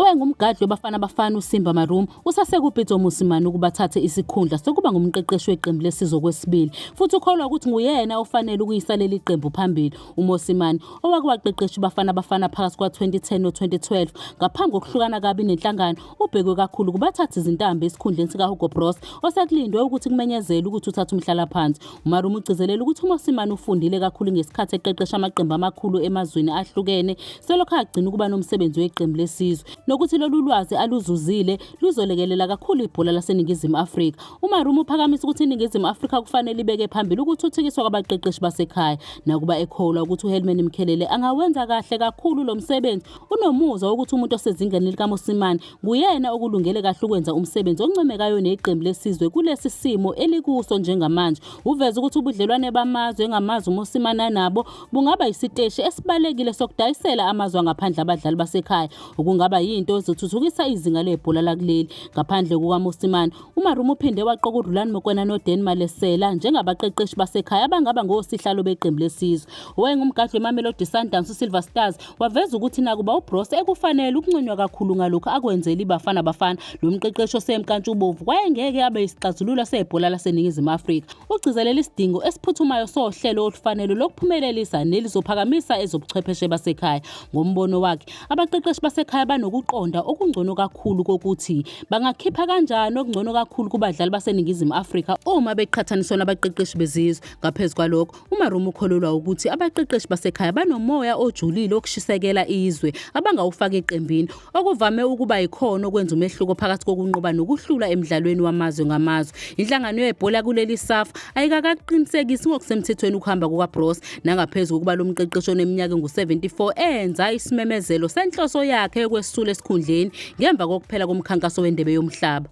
Owayengumgadli wabafana bafana uSimba Marumo usasekupitso Mosimane ukuba athathe isikhundla sokuba ngumqeqeshi weqembu lesizwe kwesibili futhi ukholwa ukuthi nguyena ofanele ukuyisa leli qembu phambili. uMosimane owaqeqesha bafana phakathi kwa-2010 no-2012 ngaphambi kokuhlukana kabi nenhlangano ubhekwe kakhulu kuba athathe izintambo esikhundleni sikaHugo Broos osekulindwe ukuthi kumenyezele ukuthi uthathe umhlalaphansi. uMarumo ugcizelela ukuthi uMosimane ufundile kakhulu ngesikhathi eqeqesha amaqembu amakhulu emazweni ahlukene selokhu agcina ukuba nomsebenzi weqembu lesizwe nokuthi lolu lwazi aluzuzile luzolekelela kakhulu ibhola laseNingizimu Afrika. uMarumo uphakamisa ukuthi iNingizimu Afrika kufanele ibeke phambili ukuthuthukiswa kwabaqeqeshi basekhaya nakuba ekholwa ukuthi uHelman Mkhelele angawenza kahle kakhulu lo msebenzi. Unomuzwa ukuthi umuntu osezingeni likaMosimane nguyena okulungele kahle ukwenza umsebenzi oncomekayo neqembu lesizwe kulesi simo elikuso njengamanje. Uveza ukuthi ubudlelwane bamazwe ngamazwe uMosimane nabo bungaba isiteshi esibalekile sokudayisela amazwe angaphandle abadlali basekhaya okungaba yinto ezothuthukisa izinga lebhola lakuleli. Ngaphandle kukaMosimane, uMarumo uphinde waqoka uRhulani Mokoena noDan Malesela njengabaqeqeshi basekhaya abangaba ngosihlalo beqembu lesizwe. Owayengumgadli weMamelodi Sundowns uSilver Stars waveza ukuthi nakuba uBroos ekufanele ukunconywa kakhulu ngalokho akwenzela iBafana Bafana, lo mqeqeshi osemkantshubovu kwayengeke abe isixazululo sebhola laseNingizimu Afrika. Ugcizelela isidingo esiphuthumayo sohlelo olufanele lokuphumelelisa nelizophakamisa ezobuchwepheshe basekhaya. Ngombono wakhe, abaqeqeshi basekhaya banokuqonda okungcono kakhulu kokuthi bangakhipha kanjani okungcono kakhulu kubadlali baseNingizimu Afrika uma beqhathaniswa nabaqeqeshi bezizwe. Ngaphezu kwalokho, uMarumo ukholelwa ukuthi abaqeqeshi basekhaya banomoya ojulile okushisekela izwe abangawufaka eqembini okuvame ukuba ikhono okwenza umehluko phakathi kokunqoba nokuhlula emidlalweni wamazwe ngamazwe. Inhlangano yebhola kuleli SAF ayikaqinisekisi ngokusemthethweni ukuhamba kukaBroos nangaphezu kokuba lo mqeqeshi oneminyaka engu-74 enza isimemezelo senhloso yakhe yokwesula esikhundleni ngemva kokuphela komkhankaso wendebe yomhlaba.